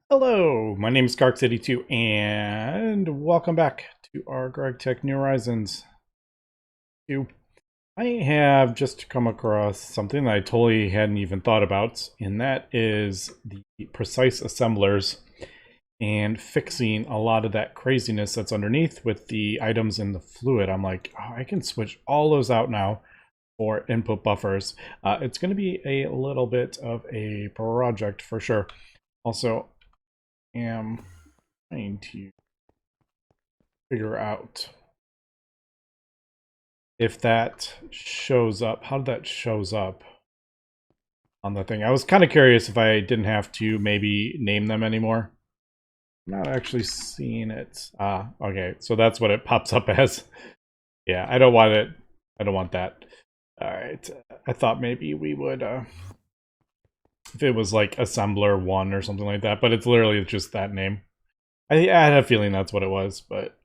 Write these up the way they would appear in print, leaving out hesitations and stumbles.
Hello, my name is Skark82 and welcome back to our GregTech New Horizons 2. I have just come across something that I totally hadn't even thought about, and that is the precise assemblers and fixing a lot of that craziness that's underneath with the items in the fluid. I'm like, oh, I can switch all those out now for input buffers. It's going to be a little bit of a project for sure. Also, am trying to figure out if that shows up. How did that shows up on the thing? I was kind of curious if I didn't have to maybe name them anymore. I'm not actually seeing it. Okay, so that's what it pops up as. Yeah, I don't want it. I don't want that. All right, I thought maybe we would, if it was like assembler 1 or something like that, but it's literally just that name. I had a feeling that's what it was, but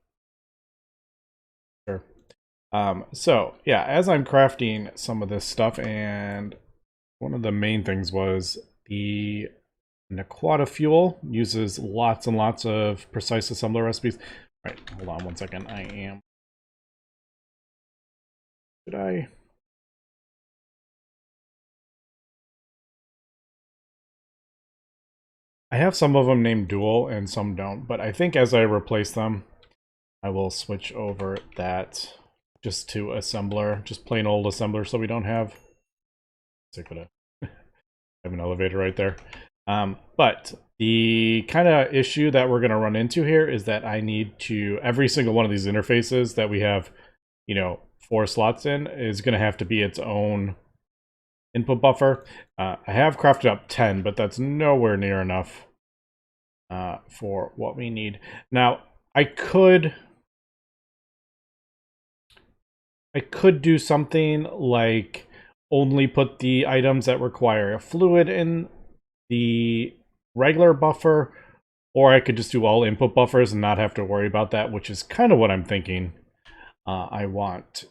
sure. So yeah, as I'm crafting some of this stuff, and one of the main things was the Naquata fuel uses lots and lots of precise assembler recipes. All right, hold on one second. Did I? I have some of them named dual and some don't, but I think as I replace them, I will switch over that just to assembler, just plain old assembler, so we don't have. I have an elevator right there. But the kind of issue that we're going to run into here is that I need to, every single one of these interfaces that we have, 4 slots in is going to have to be its own input buffer. I have crafted up 10, but that's nowhere near enough for what we need. Now, I could do something like only put the items that require a fluid in the regular buffer, or I could just do all input buffers and not have to worry about that, which is kind of what I'm thinking I want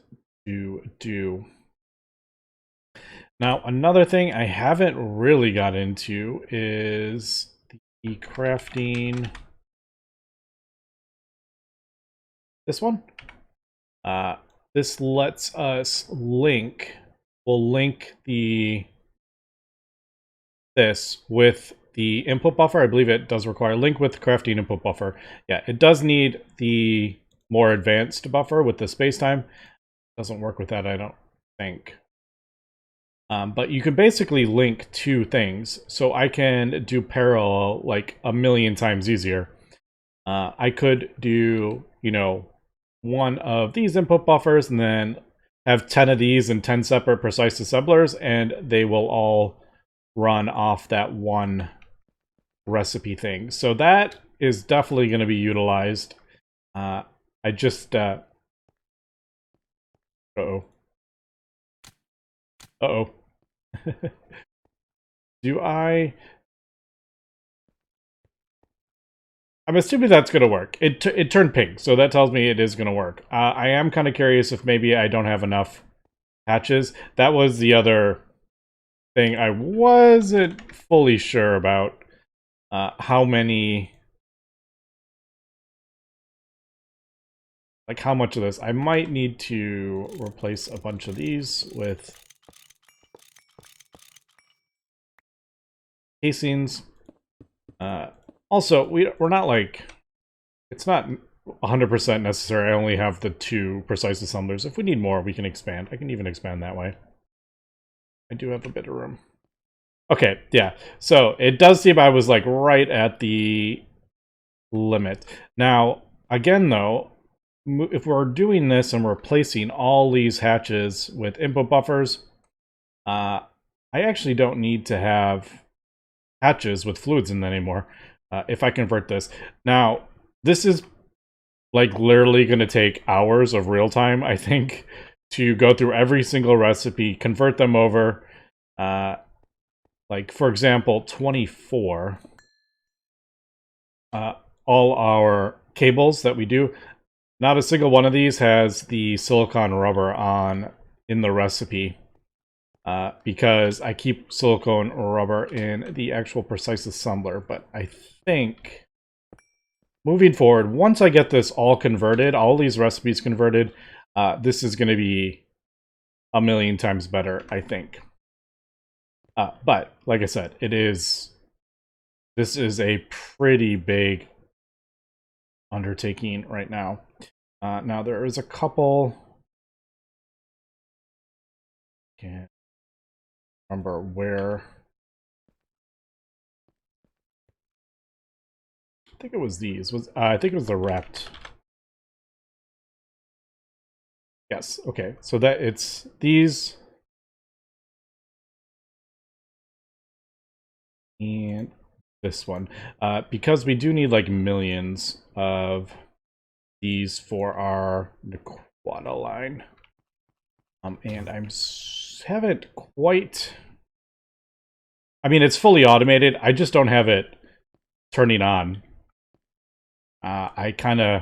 to do. Now, another thing I haven't really got into is the crafting. This one. This lets us link. We'll link this with the input buffer. I believe it does require link with crafting input buffer. Yeah, it does need the more advanced buffer with the spacetime. Doesn't work with that, I don't think. But you can basically link 2 things, so I can do parallel like a million times easier. I could do, one of these input buffers and then have 10 of these and 10 separate precise assemblers, and they will all run off that one recipe thing. So that is definitely going to be utilized. I just uh-oh. Uh-oh. Do I'm assuming that's going to work. It turned pink, so that tells me it is going to work. I am kind of curious if maybe I don't have enough hatches. That was the other thing I wasn't fully sure about. How many, like how much of this. I might need to replace a bunch of these with casings. Also, we're not like, it's not 100% necessary. I only have the 2 precise assemblers. If we need more, we can expand. I can even expand that way. I do have a bit of room. Okay, yeah. So it does seem I was like right at the limit. Now, again though, if we're doing this and we're replacing all these hatches with input buffers, I actually don't need to have hatches with fluids in them anymore if I convert this. Now, this is like literally going to take hours of real time, I think, to go through every single recipe, convert them over. Like, for example, 24. All our cables that we do, not a single one of these has the silicone rubber on in the recipe. because I keep silicone rubber in the actual precise assembler. But I think moving forward, once I get this all converted, all these recipes converted, this is going to be a million times better, I think. But like I said, this is a pretty big undertaking right now. Now there is a couple. Can't remember where. I think it was these. I think it was the rept. Yes. Okay. So that it's these and this one, because we do need like millions of these for our Nequata line. And I haven't quite. I mean, it's fully automated. I just don't have it turning on. I kind of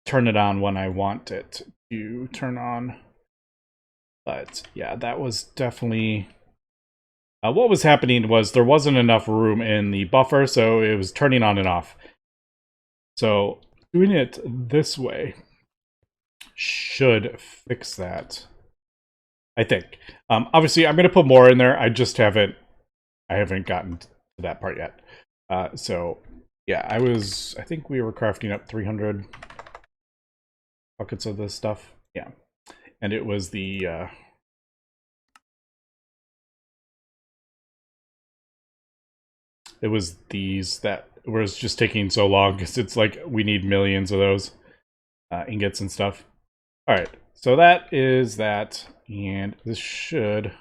turn it on when I want it to turn on. But yeah, that was definitely... what was happening was there wasn't enough room in the buffer, so it was turning on and off. So doing it this way should fix that, I think. Obviously, I'm going to put more in there. I just haven't gotten to that part yet. So yeah, I think we were crafting up 300 buckets of this stuff. Yeah. And it was the it was these that was just taking so long because it's like we need millions of those ingots and stuff. All right, so that is that, and this should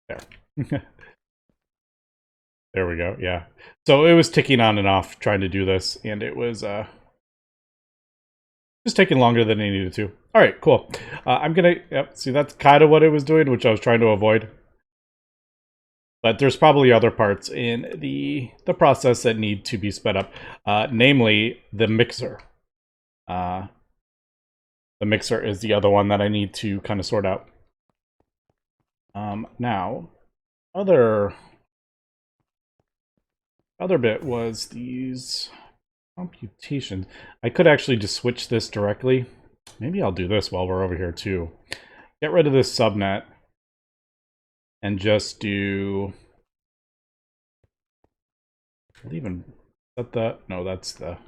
there. There we go. Yeah. So it was ticking on and off trying to do this, and it was just taking longer than it needed to. All right, cool. I'm gonna see that's kind of what it was doing, which I was trying to avoid. But there's probably other parts in the process that need to be sped up, namely the mixer. The mixer is the other one that I need to kind of sort out. Now, other bit was these computations. I could actually just switch this directly. Maybe I'll do this while we're over here too. Get rid of this subnet and just do... I'll even set the... No, that's the...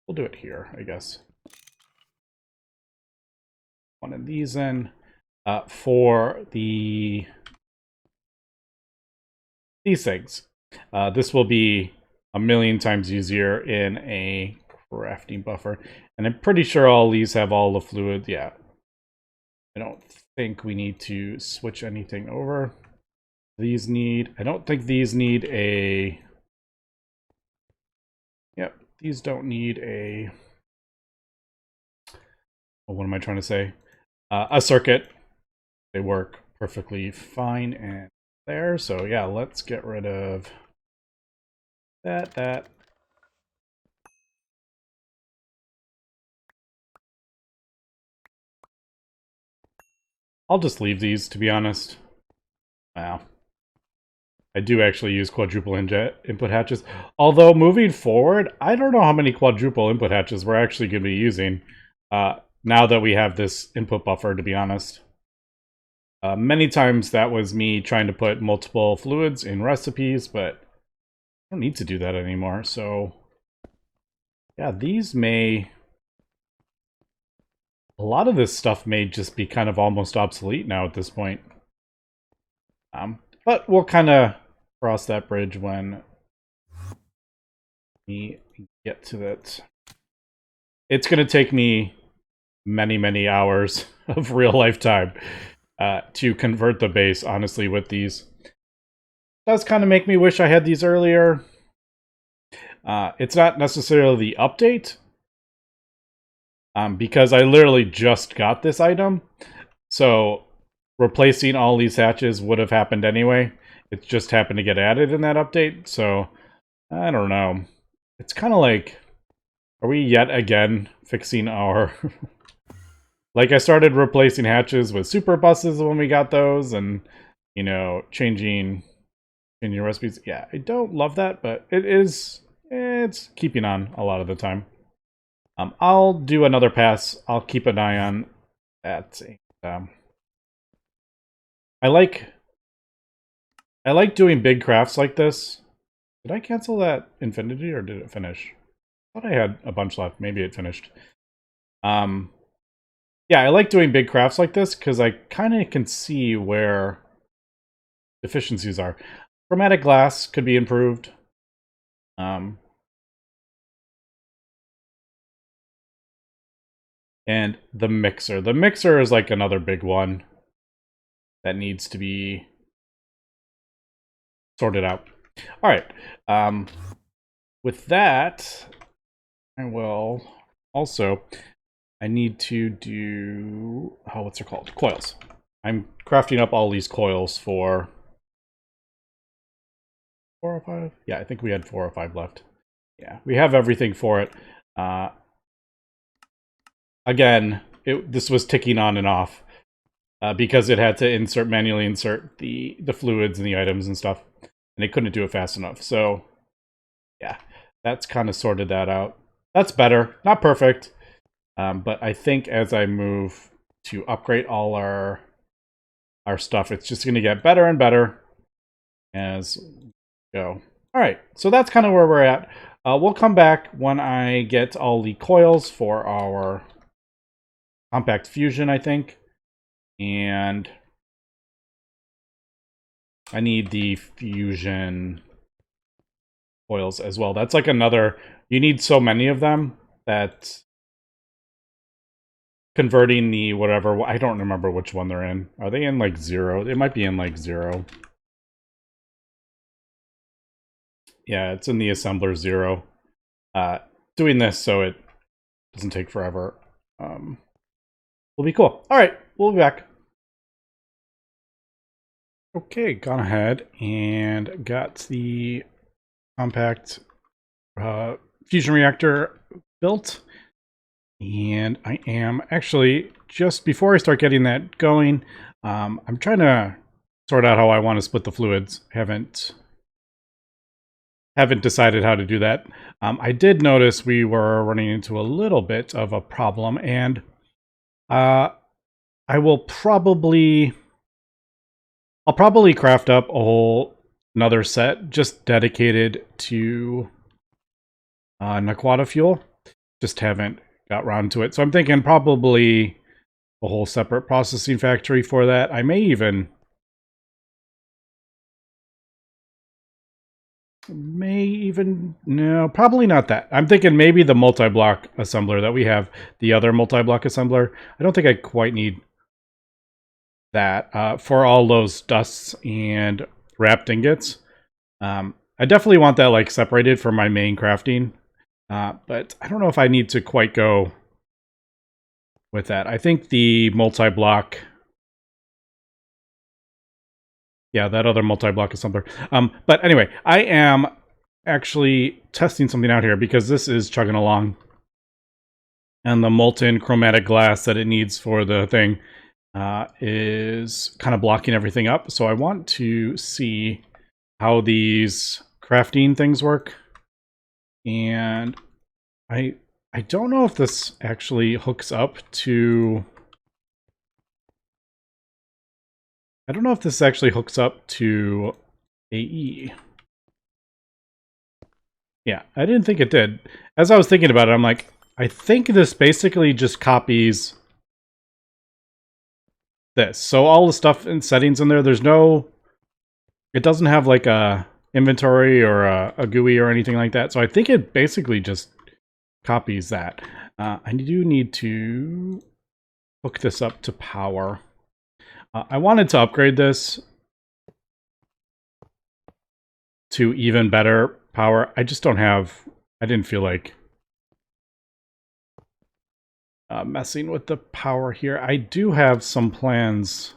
We'll do it here, I guess. One of these in. For these things. This will be a million times easier in a crafting buffer. And I'm pretty sure all these have all the fluid. Yeah. I don't think we need to switch anything over. These need... I don't think these need a... Yep, these don't need a... What am I trying to say? A circuit. They work perfectly fine and there. So yeah, let's get rid of that. I'll just leave these, to be honest. Wow. I do actually use quadruple input hatches. Although, moving forward, I don't know how many quadruple input hatches we're actually going to be using now that we have this input buffer, to be honest. Many times that was me trying to put multiple fluids in recipes, but I don't need to do that anymore. So, yeah, these may... A lot of this stuff may just be kind of almost obsolete now at this point. But we'll kind of cross that bridge when we get to that. It's going to take me many, many hours of real life time to convert the base, honestly, with these. It does kind of make me wish I had these earlier. It's not necessarily the update, because I literally just got this item. So replacing all these hatches would have happened anyway. It just happened to get added in that update. So I don't know. It's kind of like, are we yet again fixing our Like I started replacing hatches with super buses when we got those, and you know, changing recipes. Yeah, I don't love that, but it's keeping on a lot of the time. I'll do another pass. I'll keep an eye on that. I like doing big crafts like this. Did I cancel that infinity or did it finish? I thought I had a bunch left. Maybe it finished. Yeah, I like doing big crafts like this because I kind of can see where deficiencies are. Chromatic glass could be improved. And the mixer. The mixer is like another big one that needs to be sorted out. All right. With that, I will also... I need to do... Oh, what's it called? Coils. I'm crafting up all these coils for... 4 or 5? Yeah, I think we had 4 or 5 left. Yeah, we have everything for it. Again, this was ticking on and off because it had to manually insert the fluids and the items and stuff, and it couldn't do it fast enough. So, yeah, that's kind of sorted that out. That's better. Not perfect, but I think as I move to upgrade all our stuff, it's just going to get better and better as we go. All right, so that's kind of where we're at. We'll come back when I get all the coils for our compact fusion, I think. And I need the fusion coils as well. That's like another... You need so many of them that converting the whatever... I don't remember which one they're in. Are they in like 0? They might be in like 0. Yeah, it's in the assembler 0. Doing this so it doesn't take forever will be cool. All right, we'll be back. Okay, gone ahead and got the compact fusion reactor built. And I am actually, just before I start getting that going, I'm trying to sort out how I want to split the fluids. Haven't decided how to do that. I did notice we were running into a little bit of a problem, and I will probably... I'll probably craft up another set just dedicated to Naquata fuel. Just haven't got around to it. So I'm thinking probably a whole separate processing factory for that. I may even... No, probably not that. I'm thinking maybe the multi-block assembler that we have, the other multi-block assembler. I don't think I quite need that for all those dusts and wrapped ingots. I definitely want that like separated from my main crafting, but I don't know if I need to quite go with that. I think the multi-block... Yeah, that other multi-block assembler. But anyway, I am actually testing something out here because this is chugging along. And the molten chromatic glass that it needs for the thing is kind of blocking everything up. So I want to see how these crafting things work. And I don't know if this actually hooks up to... I don't know if this actually hooks up to AE. Yeah, I didn't think it did. As I was thinking about it, I'm like, I think this basically just copies this. So all the stuff and settings in there, there's no... It doesn't have like a inventory or a GUI or anything like that. So I think it basically just copies that. I do need to hook this up to power. I wanted to upgrade this to even better power. I just don't have... I didn't feel like messing with the power here. I do have some plans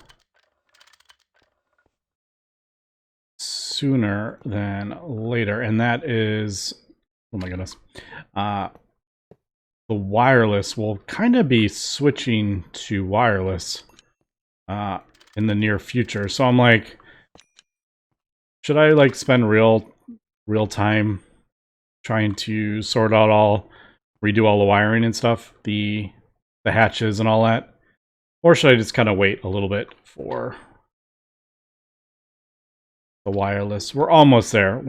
sooner than later, and that is... Oh my goodness. the wireless will kind of be switching to wireless in the near future. So I'm like, should I like spend real time trying to sort out redo all the wiring and stuff, the hatches and all that? Or should I just kind of wait a little bit for the wireless? We're almost there.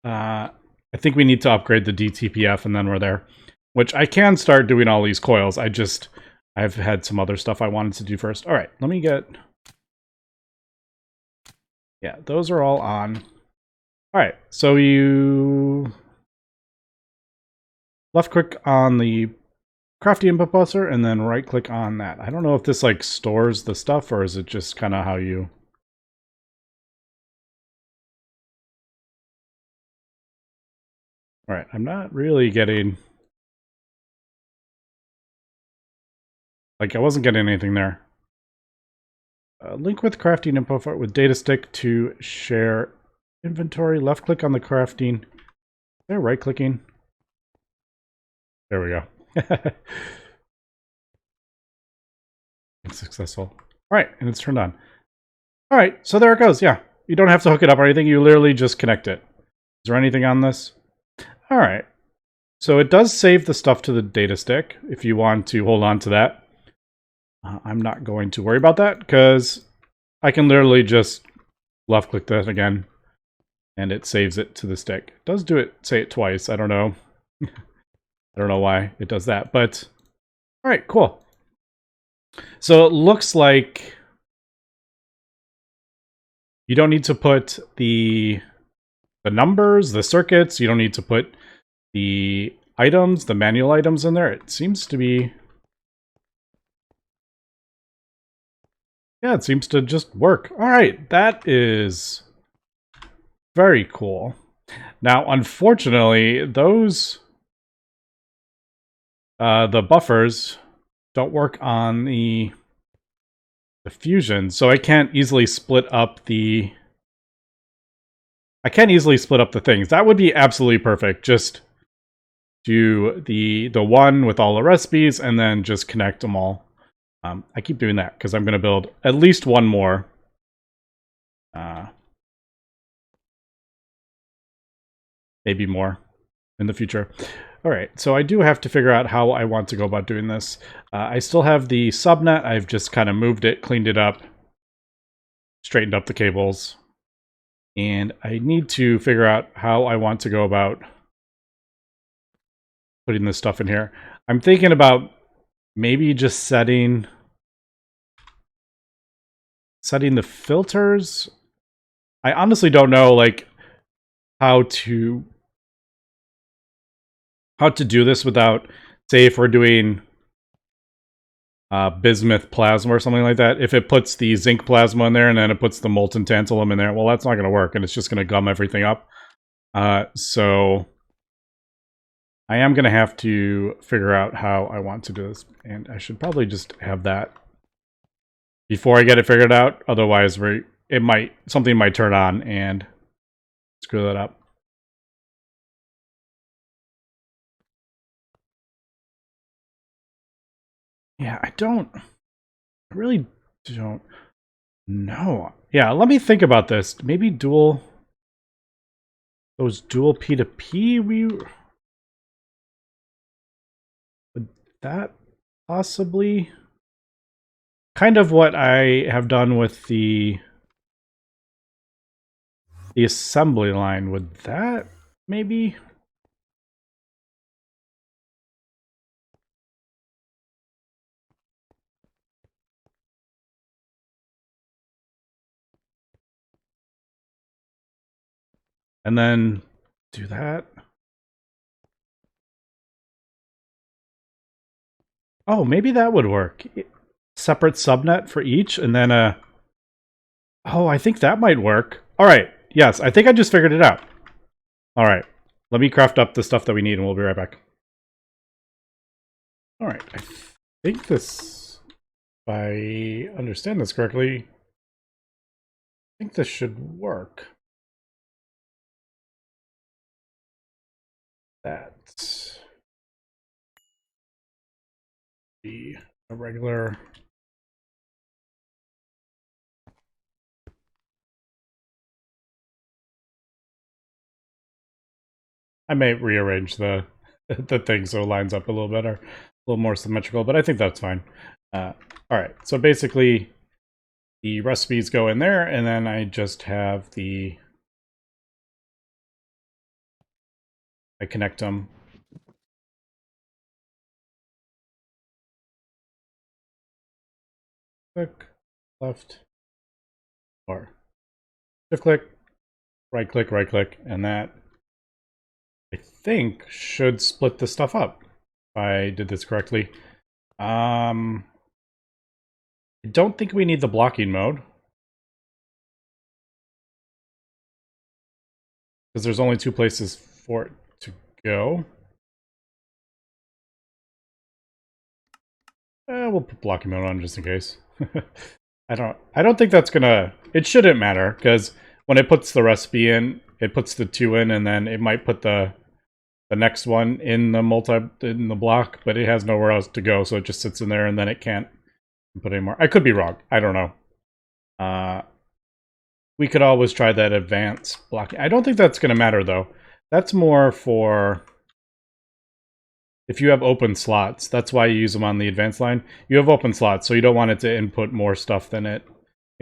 I think we need to upgrade the DTPF and then we're there. Which I can start doing all these coils. I've had some other stuff I wanted to do first. All right, let me get... Yeah, those are all on. All right, so you left click on the crafty input buzzer and then right click on that. I don't know if this like stores the stuff or is it just kind of how you... All right, I'm not really getting... Like, I wasn't getting anything there. Link with crafting info with data stick to share inventory. Left click on the crafting. They're right clicking. There we go. It's successful. All right, and it's turned on. All right, so there it goes. Yeah, you don't have to hook it up or anything. You literally just connect it. Is there anything on this? All right. So it does save the stuff to the data stick if you want to hold on to that. I'm not going to worry about that because I can literally just left click that again and it saves it to the stick. It does say it twice. I don't know. I don't know why it does that, but all right, cool. So it looks like you don't need to put the numbers, the circuits. You don't need to put the items, the manual items in there. It seems to be... Yeah, it seems to just work. All right, that is very cool. Now, unfortunately, those the buffers don't work on the fusion, so I can't easily split up the... I can't easily split up the things. That would be absolutely perfect. Just do the one with all the recipes and then just connect them all. I keep doing that because I'm going to build at least one more. Maybe more in the future. All right, so I do have to figure out how I want to go about doing this. I still have the subnet. I've just kind of moved it, cleaned it up, straightened up the cables. And I need to figure out how I want to go about putting this stuff in here. I'm thinking about maybe just setting the filters. I honestly don't know like how to do this without, say, if we're doing bismuth plasma or something like that. If it puts the zinc plasma in there and then it puts the molten tantalum in there, well, that's not going to work, and it's just going to gum everything up. So I am going to have to figure out how I want to do this, and I should probably just have that before I get it figured out. Otherwise, something might turn on and screw that up. Yeah, I really don't know. Yeah, let me think about this. Maybe those dual P2P, would that possibly... Kind of what I have done with the assembly line. Would that maybe... And then do that. Oh, maybe that would work. Separate subnet for each, and then oh, I think that might work. All right. Yes, I think I just figured it out. All right. Let me craft up the stuff that we need, and we'll be right back. All right. I think this, if I understand this correctly, I think this should work. That. be a regular. I may rearrange the the thing so it lines up a little better, a little more symmetrical, but I think that's fine. All right, so basically the recipes go in there, and then I just have I connect them. Click, left, or shift click, right click, and that, I think, should split the stuff up, if I did this correctly. I don't think we need the blocking mode, because there's only 2 places for it to go. We'll put blocking mode on just in case. I don't think that's gonna, it shouldn't matter, because when it puts the recipe in, it puts the 2 in, and then it might put the next one in the block, but it has nowhere else to go, so it just sits in there, and then it can't put any more. I could be wrong. I don't know. We could always try that advanced blocking. I don't think that's going to matter, though. That's more for if you have open slots. That's why you use them on the advanced line. You have open slots, so you don't want it to input more stuff than it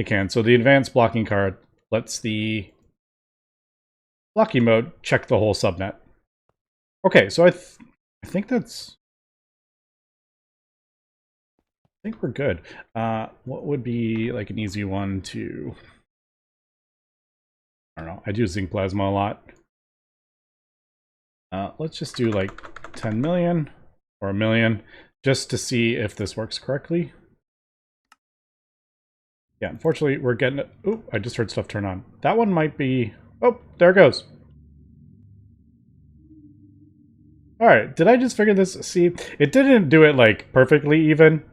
can. So the advanced blocking card lets the blocking mode check the whole subnet. Okay, so I think that's... I think we're good. What would be like an easy one to... I don't know. I do zinc plasma a lot. Let's just do like 10 million or a million just to see if this works correctly. Yeah, unfortunately, we're getting it. Oop, I just heard stuff turn on. That one might be... Oh, there it goes. Alright, did I just figure this? See, it didn't do it like perfectly even,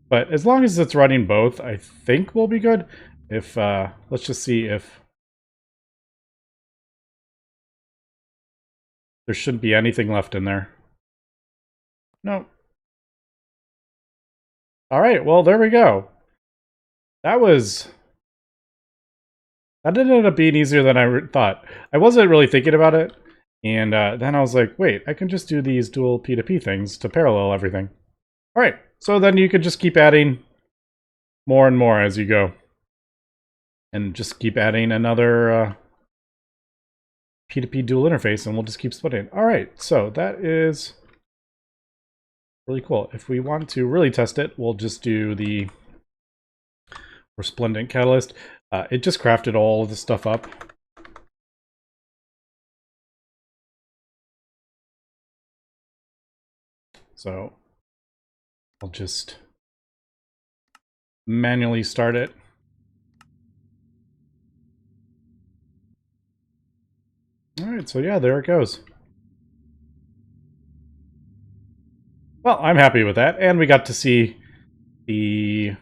but as long as it's running both, I think we'll be good. If, let's just see if there shouldn't be anything left in there. No. Alright, well, there we go. That ended up being easier than I thought. I wasn't really thinking about it, and then I was like, wait, I can just do these dual P2P things to parallel everything. Alright, so then you could just keep adding more and more as you go. And just keep adding another P2P dual interface, and we'll just keep splitting. Alright, so that is really cool. If we want to really test it, we'll just do the Resplendent Catalyst. It just crafted all of the stuff up. So I'll just manually start it. Alright, so yeah, there it goes. Well, I'm happy with that, and we got to see the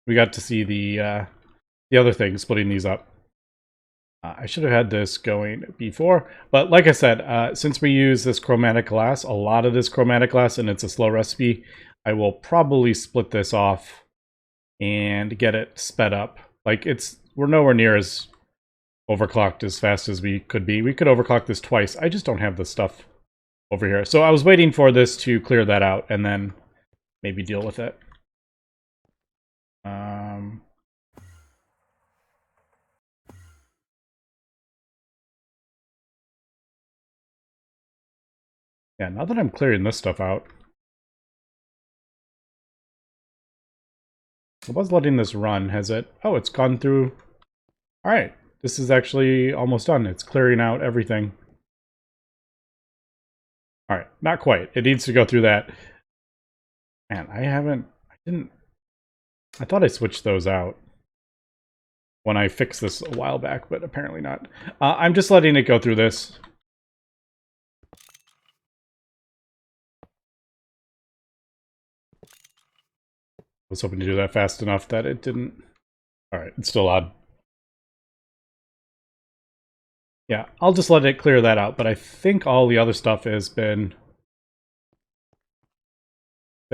the other thing, splitting these up. I should have had this going before, but like I said, since we use this chromatic glass, a lot of this chromatic glass, and it's a slow recipe, I will probably split this off and get it sped up. Like, we're nowhere near as overclocked as fast as we could be. We could overclock this twice. I just don't have the stuff over here. So I was waiting for this to clear that out and then maybe deal with it. Yeah, now that I'm clearing this stuff out, I was letting this run. Has it? Oh, it's gone through. All right, this is actually almost done. It's clearing out everything. All right, not quite. It needs to go through that. Man, I thought I switched those out when I fixed this a while back, but apparently not. I'm just letting it go through this. I was hoping to do that fast enough that it didn't. All right, it's still odd. Yeah, I'll just let it clear that out, but I think all the other stuff has been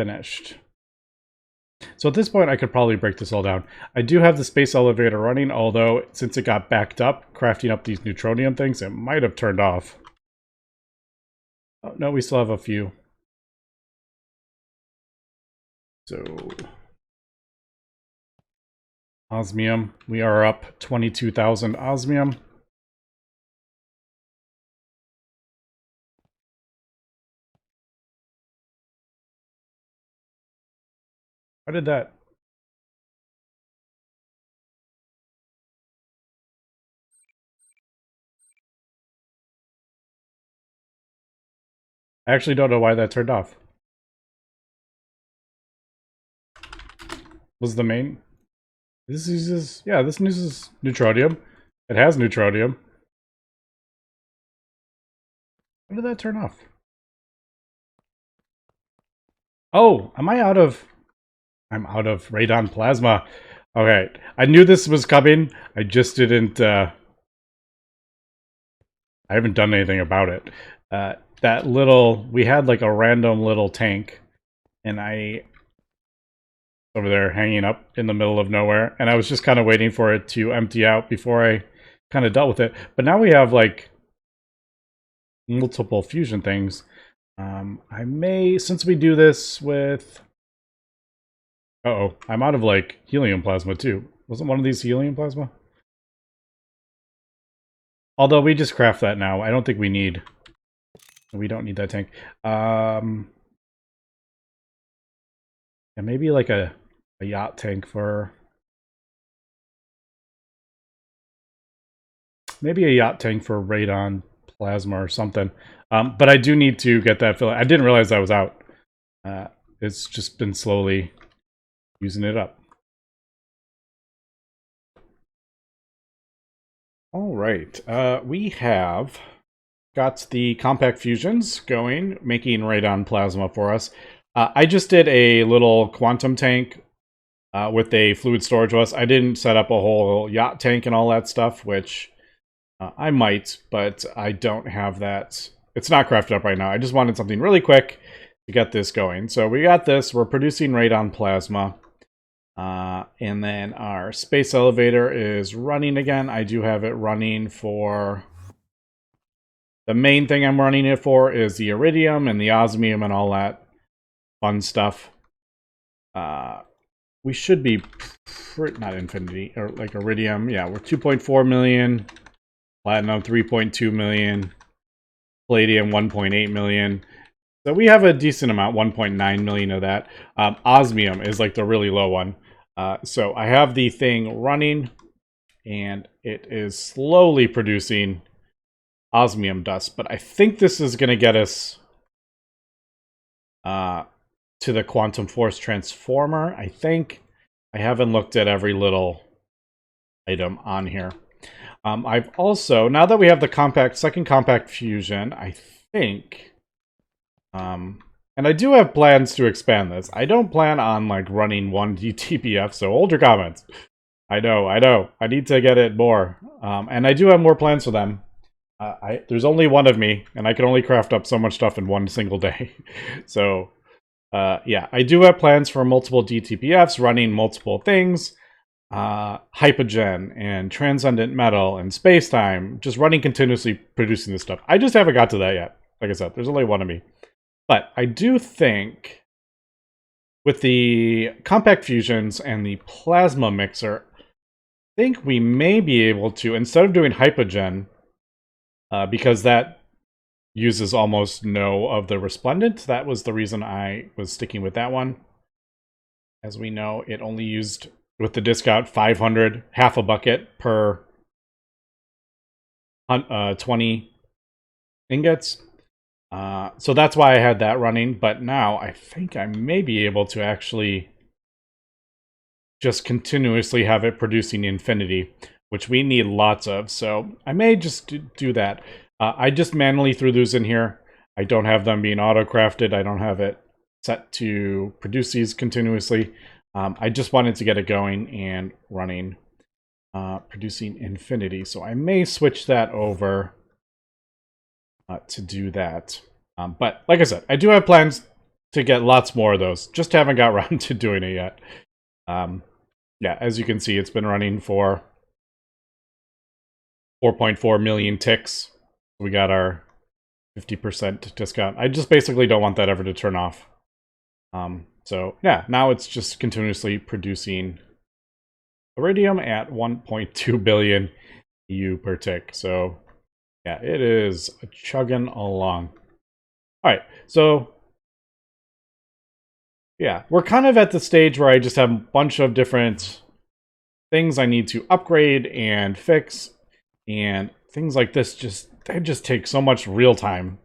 finished. So at this point, I could probably break this all down. I do have the space elevator running, although since it got backed up, crafting up these neutronium things, it might have turned off. Oh, no, we still have a few. So, osmium. We are up 22,000 osmium. How did that? I actually don't know why that turned off. Was the main? This uses, yeah, this uses neutronium. It has neutronium. When did that turn off? Oh, am I out of... I'm out of radon plasma. Okay, I knew this was coming. I just didn't, I haven't done anything about it. That little... We had like a random little tank. And over there hanging up in the middle of nowhere. And I was just kind of waiting for it to empty out before I kind of dealt with it. But now we have like multiple fusion things. I may, since we do this with... Uh-oh, I'm out of like helium plasma too. Wasn't one of these helium plasma? Although we just craft that now. I don't think we need... We don't need that tank. And maybe like a yacht tank for... Maybe a yacht tank for radon plasma or something. But I do need to get that filled. I didn't realize that was out. It's just been slowly using it up. All right. We have got the compact fusions going, making radon plasma for us. I just did a little quantum tank with a fluid storage bus. I didn't set up a whole yacht tank and all that stuff, which I might, but I don't have that. It's not crafted up right now. I just wanted something really quick to get this going. So we got this. We're producing radon plasma. And then our space elevator is running again. I do have it running for... The main thing I'm running it for is the iridium and the osmium and all that fun stuff. We should be... Not infinity, or like iridium. Yeah, we're 2.4 million. Platinum 3.2 million. Palladium 1.8 million. So we have a decent amount, 1.9 million of that. Osmium is like the really low one. So I have the thing running, and it is slowly producing osmium dust. But I think this is going to get us to the quantum force transformer, I think. I haven't looked at every little item on here. I've also, now that we have the second compact fusion, I think... and I do have plans to expand this. I don't plan on, like, running one DTPF, so hold your comments. I know. I need to get it more. And I do have more plans for them. There's only one of me, and I can only craft up so much stuff in one single day. So, yeah, I do have plans for multiple DTPFs, running multiple things. Hypogen, and transcendent metal, and space-time. Just running continuously, producing this stuff. I just haven't got to that yet. Like I said, there's only one of me. But I do think with the compact fusions and the plasma mixer, I think we may be able to, instead of doing hypogen, because that uses almost no of the resplendent, that was the reason I was sticking with that one. As we know, it only used, with the discount, 500, half a bucket per 20 ingots. So that's why I had that running, but now I think I may be able to actually just continuously have it producing infinity, which we need lots of, so I may just do that. I just manually threw those in here. I don't have them being auto-crafted. I don't have it set to produce these continuously. I just wanted to get it going and running, producing infinity, so I may switch that over to do that. But like I said, I do have plans to get lots more of those. Just haven't got around to doing it yet. Yeah, as you can see, it's been running for 4.4 million ticks. We got our 50% discount. I just basically don't want that ever to turn off. So yeah, now it's just continuously producing iridium at 1.2 billion EU per tick. So yeah, it is chugging along. All right, so yeah, we're kind of at the stage where I just have a bunch of different things I need to upgrade and fix, and things like this they just take so much real time.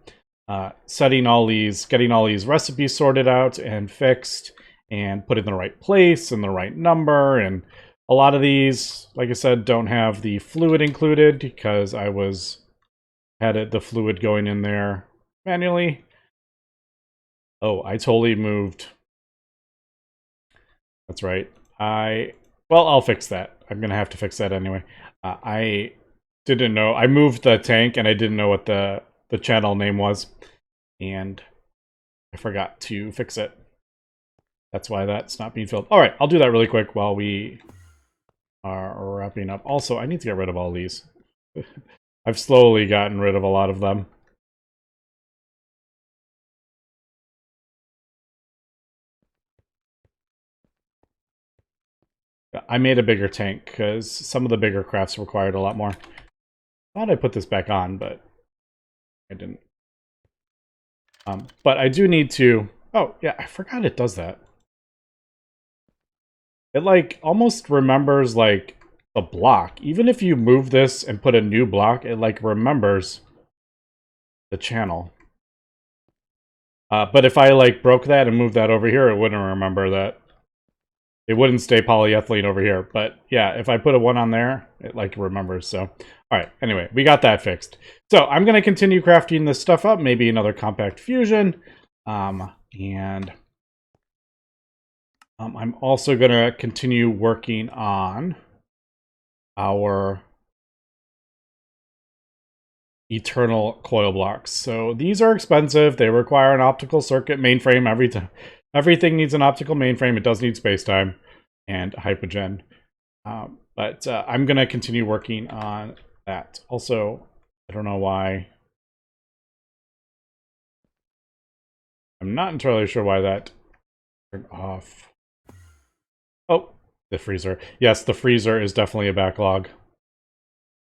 Getting all these recipes sorted out and fixed and put in the right place and the right number. And a lot of these, like I said, don't have the fluid included because I had the fluid going in there manually. Oh, I totally moved. That's right. Well, I'll fix that. I'm gonna have to fix that anyway. I didn't know. I moved the tank and I didn't know what the channel name was, and I forgot to fix it. That's why that's not being filled. All right, I'll do that really quick while we are wrapping up. Also, I need to get rid of all these. I've slowly gotten rid of a lot of them. I made a bigger tank because some of the bigger crafts required a lot more. Thought I put this back on, but I didn't. But I do need to... Oh, yeah, I forgot it does that. It, like, almost remembers, like, a block. Even if you move this and put a new block, it, like, remembers the channel. But if I, like, broke that and moved that over here, it wouldn't remember that. It wouldn't stay polyethylene over here. But, yeah, if I put a 1 on there, it, like, remembers, so... Alright, anyway, we got that fixed. So, I'm going to continue crafting this stuff up, maybe another compact fusion, and I'm also going to continue working on our eternal coil blocks. So, these are expensive. They require an optical circuit mainframe every time. Everything needs an optical mainframe. It does need spacetime and hypogen. But I'm going to continue working on that. Also, I don't know why. I'm not entirely sure why that turned off. Oh, the freezer. Yes, the freezer is definitely a backlog.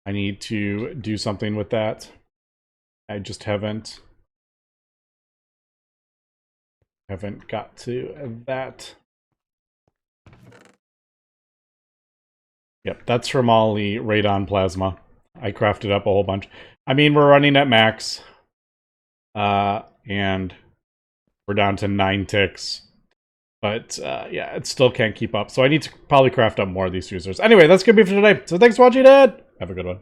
I need to do something with that. I just haven't got to that. Yep, that's from all the radon plasma. I crafted up a whole bunch. I mean, we're running at max. And we're down to 9 ticks. But, yeah, it still can't keep up. So I need to probably craft up more of these fusers. Anyway, that's going to be for today. So thanks for watching, Ed! Have a good one.